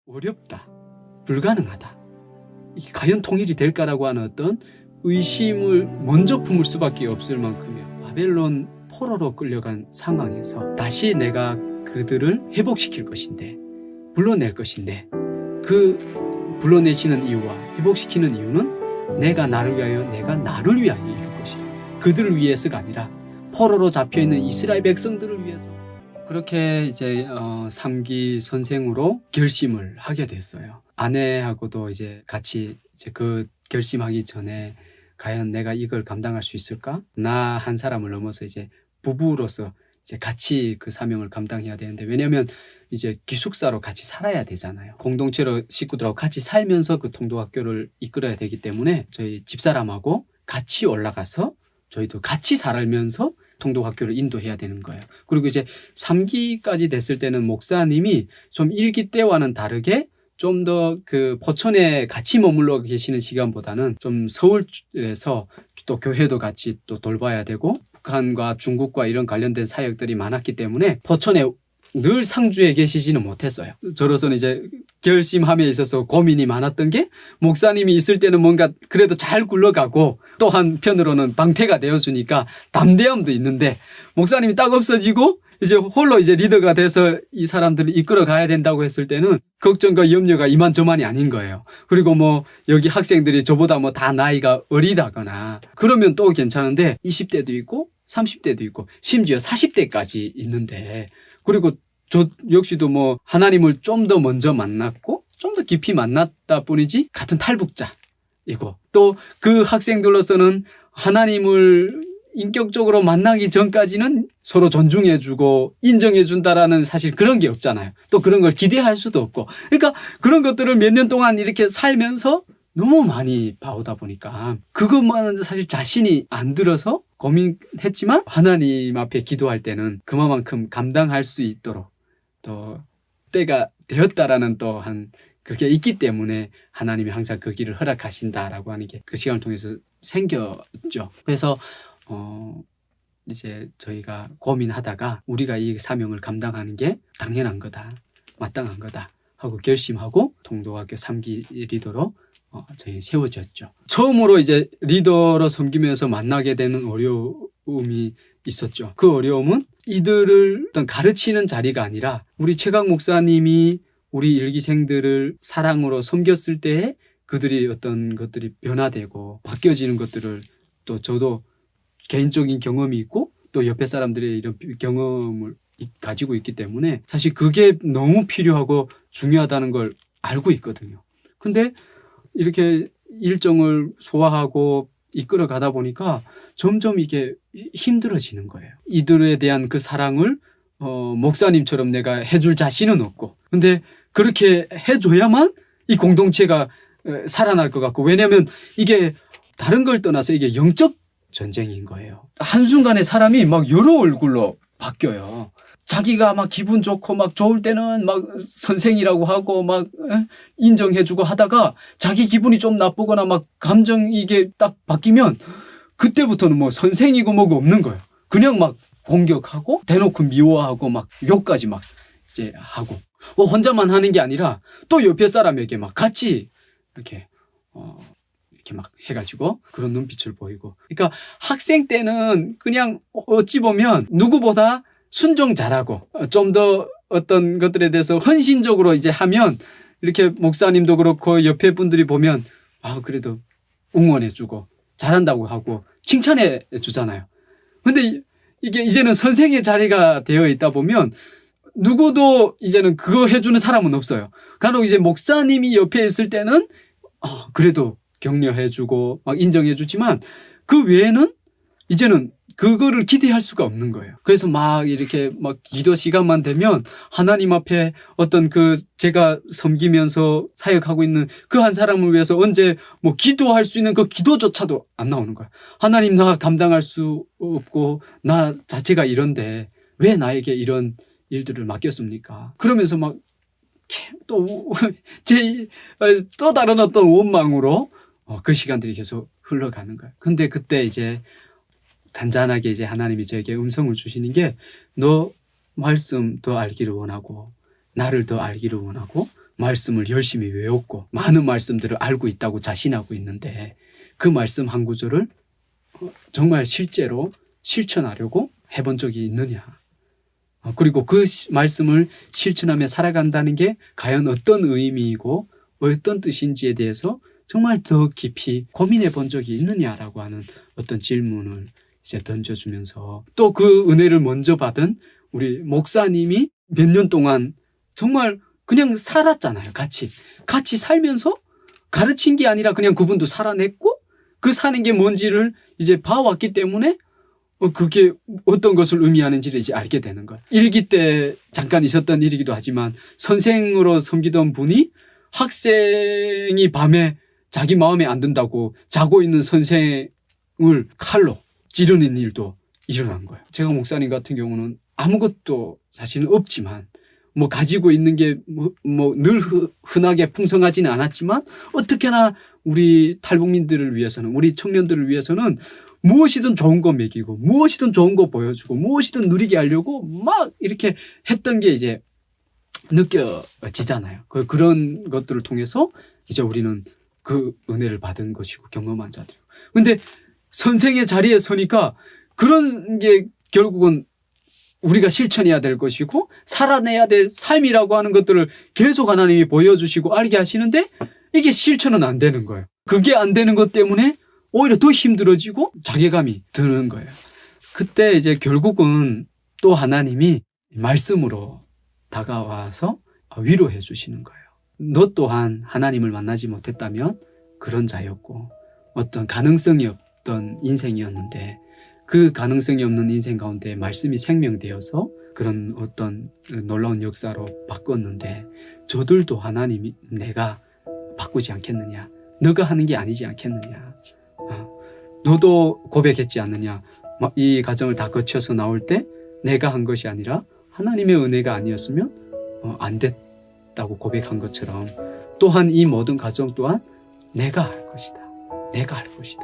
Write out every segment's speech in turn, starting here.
어렵다, 불가능하다, 이게 과연 통일이 될까라고 하는 어떤 의심을 먼저 품을 수밖에 없을 만큼의 바벨론 포로로 끌려간 상황에서 다시 내가 그들을 회복시킬 것인데, 불러낼 것인데, 그 불러내시는 이유와 회복시키는 이유는 내가 나를 위하여, 내가 나를 위하여 이룰 것이라. 그들을 위해서가 아니라 포로로 잡혀있는 이스라엘 백성들을 위해서. 그렇게 이제 3기 선생으로 결심을 하게 됐어요. 아내하고도 이제 같이 이제 그 결심하기 전에 과연 내가 이걸 감당할 수 있을까? 나 한 사람을 넘어서 이제 부부로서 이제 같이 그 사명을 감당해야 되는데, 왜냐면 이제 기숙사로 같이 살아야 되잖아요. 공동체로 식구들하고 같이 살면서 그 통도학교를 이끌어야 되기 때문에 저희 집사람하고 같이 올라가서 저희도 같이 살면서 통도학교를 인도해야 되는 거예요. 그리고 이제 3기까지 됐을 때는 목사님이 좀 1기 때와는 다르게 좀 더 그 포천에 같이 머물러 계시는 시간보다는 좀 서울에서 또 교회도 같이 또 돌봐야 되고, 북한과 중국과 이런 관련된 사역들이 많았기 때문에 포천에 늘 상주에 계시지는 못했어요. 저로서는 이제 결심함에 있어서 고민이 많았던 게, 목사님이 있을 때는 뭔가 그래도 잘 굴러가고 또 한편으로는 방패가 되어주니까 담대함도 있는데, 목사님이 딱 없어지고 이제 홀로 이제 리더가 돼서 이 사람들을 이끌어 가야 된다고 했을 때는 걱정과 염려가 이만저만이 아닌 거예요. 그리고 뭐 여기 학생들이 저보다 뭐 다 나이가 어리다거나 그러면 또 괜찮은데 20대도 있고 30대도 있고 심지어 40대까지 있는데, 그리고 저 역시도 뭐 하나님을 좀 더 먼저 만났고 좀 더 깊이 만났다 뿐이지 같은 탈북자이고, 또 그 학생들로서는 하나님을 인격적으로 만나기 전까지는 서로 존중해주고 인정해준다라는 사실 그런 게 없잖아요. 또 그런 걸 기대할 수도 없고. 그러니까 그런 것들을 몇 년 동안 이렇게 살면서 너무 많이 봐오다 보니까 그것만은 사실 자신이 안 들어서 고민했지만, 하나님 앞에 기도할 때는 그만큼 감당할 수 있도록 또 때가 되었다라는 또한 그게 있기 때문에 하나님이 항상 그 길을 허락하신다라고 하는 게 그 시간을 통해서 생겼죠. 그래서 이제 저희가 고민하다가 우리가 이 사명을 감당하는 게 당연한 거다, 마땅한 거다 하고 결심하고 통도학교 3기 리더로 저희 세워졌죠. 처음으로 이제 리더로 섬기면서 만나게 되는 어려움이 있었죠. 그 어려움은 이들을 어떤 가르치는 자리가 아니라 우리 최강 목사님이 우리 일기생들을 사랑으로 섬겼을 때에 그들이 어떤 것들이 변화되고 바뀌어지는 것들을 또 저도 개인적인 경험이 있고 또 옆에 사람들의 이런 경험을 가지고 있기 때문에 사실 그게 너무 필요하고 중요하다는 걸 알고 있거든요. 근데 이렇게 일정을 소화하고 이끌어 가다 보니까 점점 이게 힘들어지는 거예요. 이들에 대한 그 사랑을 목사님처럼 내가 해줄 자신은 없고, 근데 그렇게 해줘야만 이 공동체가 살아날 것 같고, 왜냐하면 이게 다른 걸 떠나서 이게 영적 전쟁인 거예요. 한순간에 사람이 막 여러 얼굴로 바뀌어요. 자기가 막 기분 좋고 막 좋을 때는 막 선생이라고 하고 막 인정해주고 하다가 자기 기분이 좀 나쁘거나 막 감정 이게 딱 바뀌면 그때부터는 뭐 선생이고 뭐고 없는 거예요. 그냥 막 공격하고 대놓고 미워하고 막 욕까지 막 이제 하고, 혼자만 하는 게 아니라 또 옆에 사람에게 막 같이 이렇게 막 해가지고 그런 눈빛을 보이고. 그러니까 학생 때는 그냥 어찌 보면 누구보다 순종 잘하고 좀 더 어떤 것들에 대해서 헌신적으로 이제 하면 이렇게 목사님도 그렇고 옆에 분들이 보면 그래도 응원해주고 잘한다고 하고 칭찬해 주잖아요. 근데 이게 이제는 선생의 자리가 되어 있다 보면 누구도 이제는 그거 해주는 사람은 없어요. 간혹 이제 목사님이 옆에 있을 때는 그래도 격려해주고 막 인정해주지만 그 외에는 이제는 그거를 기대할 수가 없는 거예요. 그래서 막 이렇게 막 기도 시간만 되면 하나님 앞에 어떤 그 제가 섬기면서 사역하고 있는 그 한 사람을 위해서 언제 뭐 기도할 수 있는 그 기도조차도 안 나오는 거예요. 하나님, 나 감당할 수 없고 나 자체가 이런데 왜 나에게 이런 일들을 맡겼습니까? 그러면서 막 또 또 다른 어떤 원망으로 그 시간들이 계속 흘러가는 거예요. 근데 그때 이제 잔잔하게 이제 하나님이 저에게 음성을 주시는 게, 너 말씀 더 알기를 원하고 나를 더 알기를 원하고 말씀을 열심히 외웠고 많은 말씀들을 알고 있다고 자신하고 있는데 그 말씀 한 구절을 정말 실제로 실천하려고 해본 적이 있느냐. 그리고 그 말씀을 실천하며 살아간다는 게 과연 어떤 의미이고 어떤 뜻인지에 대해서 정말 더 깊이 고민해 본 적이 있느냐라고 하는 어떤 질문을 이제 던져주면서 또 그 은혜를 먼저 받은 우리 목사님이 몇 년 동안 정말 그냥 살았잖아요. 같이 살면서 가르친 게 아니라 그냥 그분도 살아냈고 그 사는 게 뭔지를 이제 봐왔기 때문에 그게 어떤 것을 의미하는지를 이제 알게 되는 거예요. 일기 때 잠깐 있었던 일이기도 하지만 선생으로 섬기던 분이 학생이 밤에 자기 마음에 안 든다고 자고 있는 선생을 칼로 찌르는 일도 일어난 거예요. 제가 목사님 같은 경우는 아무것도 사실은 없지만 뭐 가지고 있는 게 늘 흔하게 풍성하지는 않았지만 어떻게나 우리 탈북민들을 위해서는 우리 청년들을 위해서는 무엇이든 좋은 거 먹이고 무엇이든 좋은 거 보여주고 무엇이든 누리게 하려고 막 이렇게 했던 게 이제 느껴지잖아요. 그런 것들을 통해서 이제 우리는 그 은혜를 받은 것이고 경험한 자들이고. 근데 선생의 자리에 서니까 그런 게 결국은 우리가 실천해야 될 것이고 살아내야 될 삶이라고 하는 것들을 계속 하나님이 보여주시고 알게 하시는데 이게 실천은 안 되는 거예요. 그게 안 되는 것 때문에 오히려 더 힘들어지고 자괴감이 드는 거예요. 그때 이제 결국은 또 하나님이 말씀으로 다가와서 위로해 주시는 거예요. 너 또한 하나님을 만나지 못했다면 그런 자였고 어떤 가능성이 없던 인생이었는데 그 가능성이 없는 인생 가운데 말씀이 생명되어서 그런 어떤 놀라운 역사로 바꿨는데 저들도 하나님이 내가 바꾸지 않겠느냐. 너가 하는 게 아니지 않겠느냐. 너도 고백했지 않느냐. 이 과정을 다 거쳐서 나올 때 내가 한 것이 아니라 하나님의 은혜가 아니었으면 안 됐다고 고백한 것처럼 또한 이 모든 과정 또한 내가 할 것이다. 내가 할 것이다.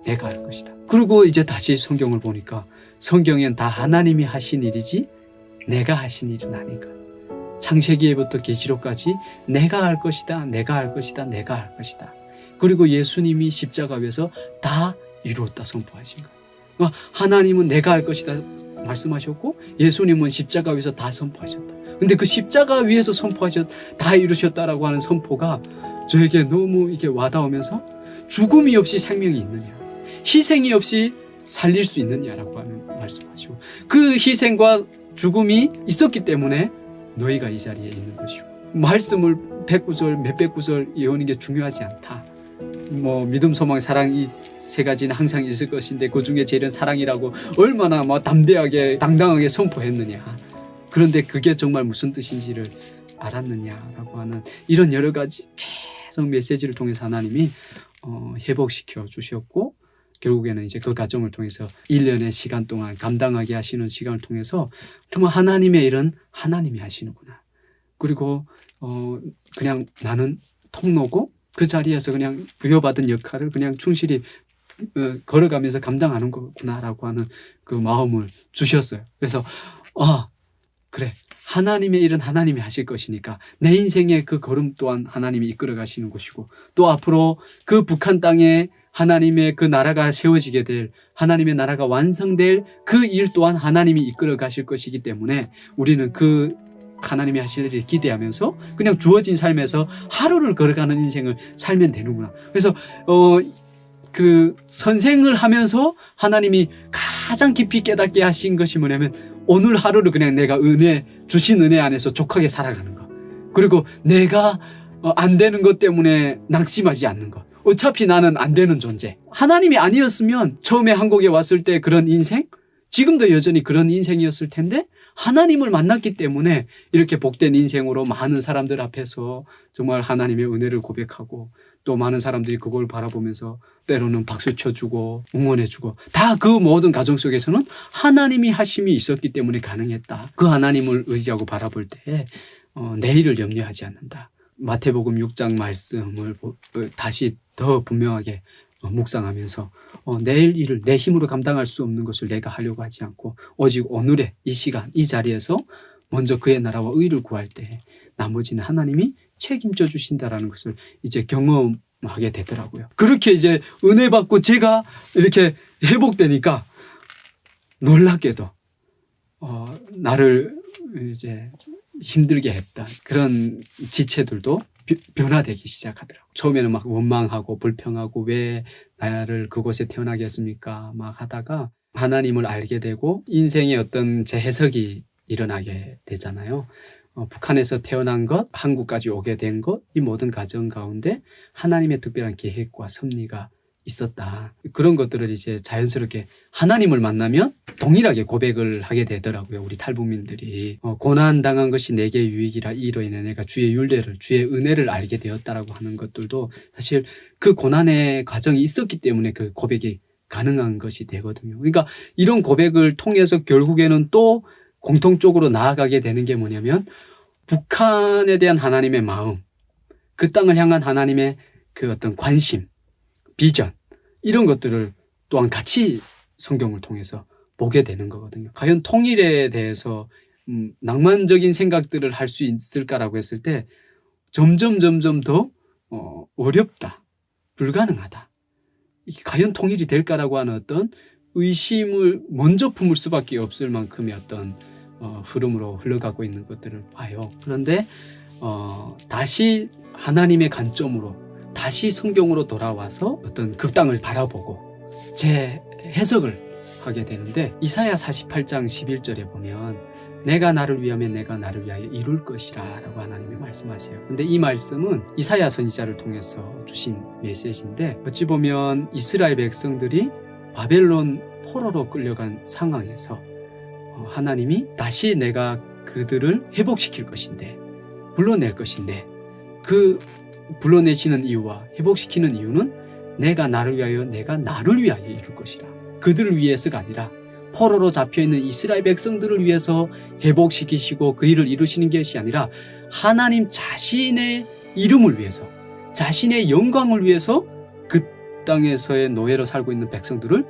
내가 할 것이다. 그리고 이제 다시 성경을 보니까 성경엔 다 하나님이 하신 일이지 내가 하신 일은 아닌 거예요. 창세기에부터 계시록까지 내가 할 것이다. 내가 할 것이다. 내가 할 것이다. 그리고 예수님이 십자가 위에서 다 이루었다 선포하신 거예요. 하나님은 내가 할 것이다 말씀하셨고 예수님은 십자가 위에서 다 선포하셨다. 근데 그 십자가 위에서 다 이루셨다라고 하는 선포가 저에게 너무 이게 와닿으면서 죽음이 없이 생명이 있느냐, 희생이 없이 살릴 수 있느냐라고 하는 말씀하시고 그 희생과 죽음이 있었기 때문에 너희가 이 자리에 있는 것이고 말씀을 100구절 몇백 구절 외우는 게 중요하지 않다. 믿음, 소망, 사랑 이 세 가지는 항상 있을 것인데 그 중에 제일은 사랑이라고 얼마나 담대하게 당당하게 선포했느냐. 그런데 그게 정말 무슨 뜻인지를 알았느냐라고 하는 이런 여러 가지 계속 메시지를 통해서 하나님이 회복시켜 주셨고 결국에는 이제 그 과정을 통해서 1년의 시간 동안 감당하게 하시는 시간을 통해서 정말 하나님의 일은 하나님이 하시는구나. 그리고 그냥 나는 통로고 그 자리에서 그냥 부여받은 역할을 그냥 충실히 걸어가면서 감당하는 거구나라고 하는 그 마음을 주셨어요. 그래서 그래, 하나님의 일은 하나님이 하실 것이니까 내 인생의 그 걸음 또한 하나님이 이끌어 가시는 것이고 또 앞으로 그 북한 땅에 하나님의 그 나라가 세워지게 될 하나님의 나라가 완성될 그 일 또한 하나님이 이끌어 가실 것이기 때문에 우리는 그 하나님이 하실 일을 기대하면서 그냥 주어진 삶에서 하루를 걸어가는 인생을 살면 되는구나. 그래서 그 선생을 하면서 하나님이 가장 깊이 깨닫게 하신 것이 뭐냐면 오늘 하루를 그냥 내가 주신 은혜 안에서 족하게 살아가는 것. 그리고 내가 안 되는 것 때문에 낙심하지 않는 것. 어차피 나는 안 되는 존재. 하나님이 아니었으면 처음에 한국에 왔을 때 그런 인생, 지금도 여전히 그런 인생이었을 텐데 하나님을 만났기 때문에 이렇게 복된 인생으로 많은 사람들 앞에서 정말 하나님의 은혜를 고백하고 또 많은 사람들이 그걸 바라보면서 때로는 박수 쳐주고 응원해주고 다 그 모든 과정 속에서는 하나님이 하심이 있었기 때문에 가능했다. 그 하나님을 의지하고 바라볼 때 내일을 염려하지 않는다. 마태복음 6장 말씀을 다시 더 분명하게 묵상하면서 내일 일을 내 힘으로 감당할 수 없는 것을 내가 하려고 하지 않고 오직 오늘의 이 시간 이 자리에서 먼저 그의 나라와 의를 구할 때 나머지는 하나님이 책임져 주신다라는 것을 이제 경험하게 되더라고요. 그렇게 이제 은혜 받고 제가 이렇게 회복되니까 놀랍게도 나를 이제 힘들게 했던 그런 지체들도 변화되기 시작하더라고요. 처음에는 막 원망하고 불평하고 왜 나를 그곳에 태어나게 했습니까? 막 하다가 하나님을 알게 되고 인생의 어떤 재해석이 일어나게 되잖아요. 북한에서 태어난 것, 한국까지 오게 된 것, 이 모든 과정 가운데 하나님의 특별한 계획과 섭리가 있었다. 그런 것들을 이제 자연스럽게 하나님을 만나면 동일하게 고백을 하게 되더라고요. 우리 탈북민들이 고난 당한 것이 내게 유익이라 이로 인해 내가 주의 율례를, 주의 은혜를 알게 되었다라고 하는 것들도 사실 그 고난의 과정이 있었기 때문에 그 고백이 가능한 것이 되거든요. 그러니까 이런 고백을 통해서 결국에는 또 공통적으로 나아가게 되는 게 뭐냐면 북한에 대한 하나님의 마음, 그 땅을 향한 하나님의 그 어떤 관심, 비전, 이런 것들을 또한 같이 성경을 통해서 보게 되는 거거든요. 과연 통일에 대해서 낭만적인 생각들을 할 수 있을까라고 했을 때 점점 더 어렵다, 불가능하다. 이게 과연 통일이 될까라고 하는 어떤 의심을 먼저 품을 수밖에 없을 만큼의 어떤 흐름으로 흘러가고 있는 것들을 봐요. 그런데 다시 하나님의 관점으로 다시 성경으로 돌아와서 어떤 그 땅을 바라보고 제 해석을 하게 되는데 이사야 48장 11절에 보면 내가 나를 위하면 내가 나를 위하여 이룰 것이라 라고 하나님이 말씀하세요. 근데 이 말씀은 이사야 선지자를 통해서 주신 메시지인데 어찌 보면 이스라엘 백성들이 바벨론 포로로 끌려간 상황에서 하나님이 다시 내가 그들을 회복시킬 것인데 불러낼 것인데 그 불러내시는 이유와 회복시키는 이유는 내가 나를 위하여 내가 나를 위하여 이룰 것이라. 그들을 위해서가 아니라 포로로 잡혀있는 이스라엘 백성들을 위해서 회복시키시고 그 일을 이루시는 것이 아니라 하나님 자신의 이름을 위해서 자신의 영광을 위해서 그 땅에서의 노예로 살고 있는 백성들을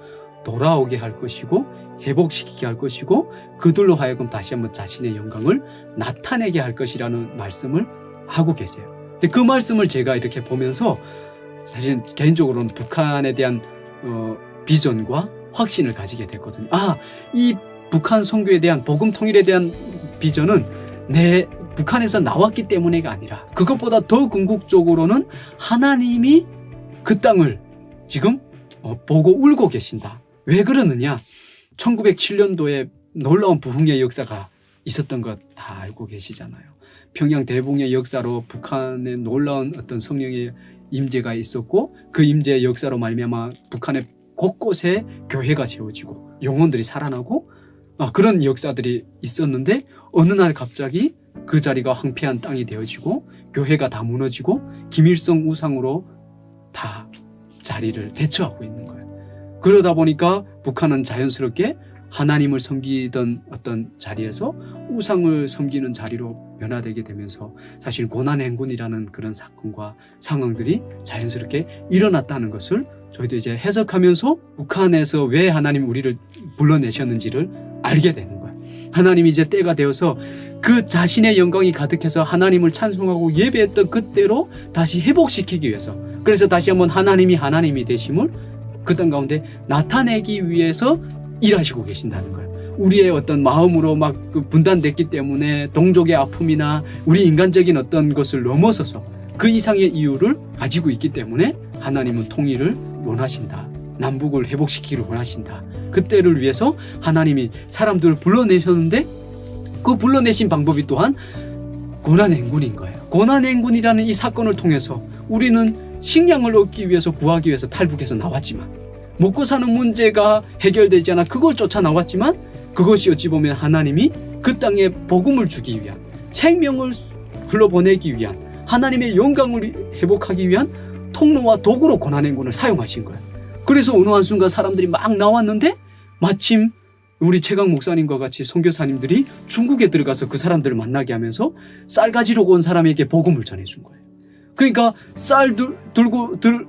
돌아오게 할 것이고 회복시키게 할 것이고 그들로 하여금 다시 한번 자신의 영광을 나타내게 할 것이라는 말씀을 하고 계세요. 근데 그 말씀을 제가 이렇게 보면서 사실 개인적으로는 북한에 대한 비전과 확신을 가지게 됐거든요. 이 북한 선교에 대한 복음 통일에 대한 비전은 내 북한에서 나왔기 때문에가 아니라 그것보다 더 궁극적으로는 하나님이 그 땅을 지금 보고 울고 계신다. 왜 그러느냐? 1907년도에 놀라운 부흥의 역사가 있었던 것 다 알고 계시잖아요. 평양 대붕의 역사로 북한에 놀라운 어떤 성령의 임재가 있었고 그 임재의 역사로 말미암아 북한의 곳곳에 교회가 세워지고 영혼들이 살아나고 그런 역사들이 있었는데 어느 날 갑자기 그 자리가 황폐한 땅이 되어지고 교회가 다 무너지고 김일성 우상으로 다 자리를 대처하고 있는 거예요. 그러다 보니까 북한은 자연스럽게 하나님을 섬기던 어떤 자리에서 우상을 섬기는 자리로 변화되게 되면서 사실 고난행군이라는 그런 사건과 상황들이 자연스럽게 일어났다는 것을 저희도 이제 해석하면서 북한에서 왜 하나님 우리를 불러내셨는지를 알게 되는 거예요. 하나님이 이제 때가 되어서 그 자신의 영광이 가득해서 하나님을 찬송하고 예배했던 그때로 다시 회복시키기 위해서 그래서 다시 한번 하나님이 되심을 그 땅 가운데 나타내기 위해서 일하시고 계신다는 거예요. 우리의 어떤 마음으로 막 분단됐기 때문에 동족의 아픔이나 우리 인간적인 어떤 것을 넘어서서 그 이상의 이유를 가지고 있기 때문에 하나님은 통일을 원하신다. 남북을 회복시키기를 원하신다. 그때를 위해서 하나님이 사람들을 불러내셨는데 그 불러내신 방법이 또한 고난행군인 거예요. 고난행군이라는 이 사건을 통해서 우리는 식량을 얻기 위해서 구하기 위해서 탈북해서 나왔지만 먹고 사는 문제가 해결되지 않아 그걸 쫓아 나왔지만 그것이 어찌 보면 하나님이 그 땅에 복음을 주기 위한 생명을 흘러보내기 위한 하나님의 영광을 회복하기 위한 통로와 도구로 고난행군을 사용하신 거예요. 그래서 어느 한순간 사람들이 막 나왔는데 마침 우리 최강 목사님과 같이 선교사님들이 중국에 들어가서 그 사람들을 만나게 하면서 쌀 가지러 온 사람에게 복음을 전해준 거예요. 그러니까 쌀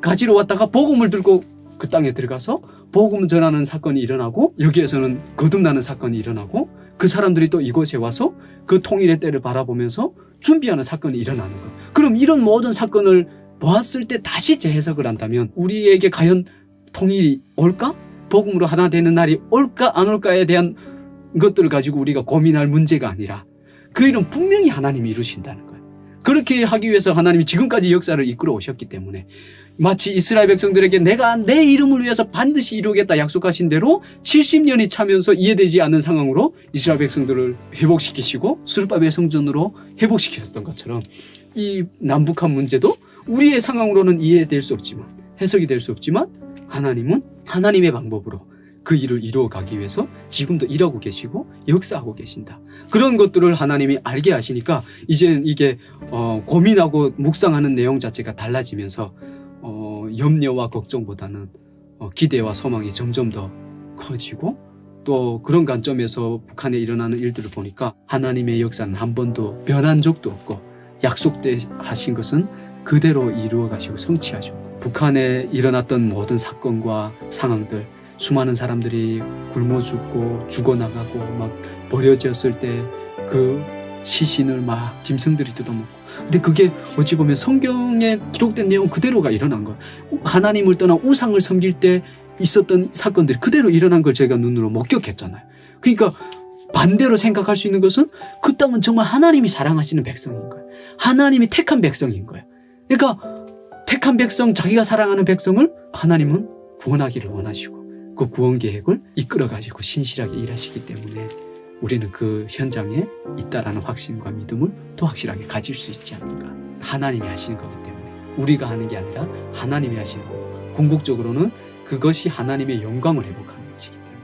가지러 왔다가 복음을 들고 그 땅에 들어가서 복음 전하는 사건이 일어나고 여기에서는 거듭나는 사건이 일어나고 그 사람들이 또 이곳에 와서 그 통일의 때를 바라보면서 준비하는 사건이 일어나는 거예요. 그럼 이런 모든 사건을 보았을 때 다시 재해석을 한다면 우리에게 과연 통일이 올까? 복음으로 하나 되는 날이 올까 안 올까에 대한 것들을 가지고 우리가 고민할 문제가 아니라 그 일은 분명히 하나님이 이루신다는 거예요. 그렇게 하기 위해서 하나님이 지금까지 역사를 이끌어 오셨기 때문에 마치 이스라엘 백성들에게 내가 내 이름을 위해서 반드시 이루겠다 약속하신 대로 70년이 차면서 이해되지 않는 상황으로 이스라엘 백성들을 회복시키시고 수르바벨 성전으로 회복시키셨던 것처럼 이 남북한 문제도 우리의 상황으로는 이해될 수 없지만 해석이 될 수 없지만 하나님은 하나님의 방법으로 그 일을 이루어가기 위해서 지금도 일하고 계시고 역사하고 계신다. 그런 것들을 하나님이 알게 하시니까 이제는 이게 고민하고 묵상하는 내용 자체가 달라지면서 염려와 걱정보다는 기대와 소망이 점점 더 커지고 또 그런 관점에서 북한에 일어나는 일들을 보니까 하나님의 역사는 한 번도 변한 적도 없고 약속하신 것은 그대로 이루어 가시고 성취하셨고 북한에 일어났던 모든 사건과 상황들 수많은 사람들이 굶어 죽고 죽어나가고 막 버려졌을 때 그 시신을 막 짐승들이 뜯어먹고 근데 그게 어찌 보면 성경에 기록된 내용 그대로가 일어난 거예요. 하나님을 떠나 우상을 섬길 때 있었던 사건들이 그대로 일어난 걸 제가 눈으로 목격했잖아요. 그러니까 반대로 생각할 수 있는 것은 그 땅은 정말 하나님이 사랑하시는 백성인 거예요. 하나님이 택한 백성인 거예요. 그러니까 택한 백성, 자기가 사랑하는 백성을 하나님은 구원하기를 원하시고 그 구원 계획을 이끌어가지고 신실하게 일하시기 때문에 우리는 그 현장에 있다라는 확신과 믿음을 더 확실하게 가질 수 있지 않는가. 하나님이 하시는 거기 때문에 우리가 하는 게 아니라 하나님이 하시는 거고 궁극적으로는 그것이 하나님의 영광을 회복하는 것이기 때문에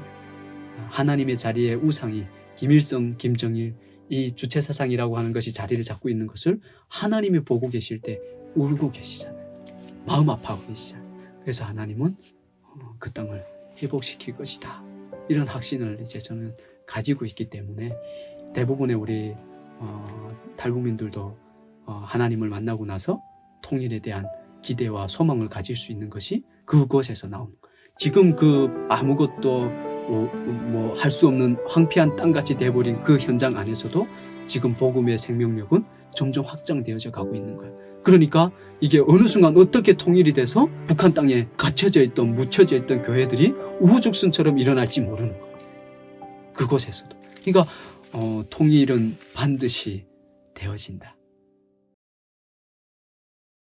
하나님의 자리에 우상이 김일성, 김정일 이 주체사상이라고 하는 것이 자리를 잡고 있는 것을 하나님이 보고 계실 때 울고 계시잖아요. 마음 아파하고 계시잖아요. 그래서 하나님은 그 땅을 회복시킬 것이다. 이런 확신을 이제 저는 가지고 있기 때문에 대부분의 우리 탈북민들도 하나님을 만나고 나서 통일에 대한 기대와 소망을 가질 수 있는 것이 그곳에서 나오는 거예요. 지금 그 아무것도 뭐 할 수 없는 황폐한 땅같이 돼버린 그 현장 안에서도 지금 복음의 생명력은 점점 확장되어져 가고 있는 거예요. 그러니까 이게 어느 순간 어떻게 통일이 돼서 북한 땅에 갇혀져 있던 묻혀져 있던 교회들이 우후죽순처럼 일어날지 모르는 거예요. 그곳에서도. 그러니까 통일은 반드시 되어진다.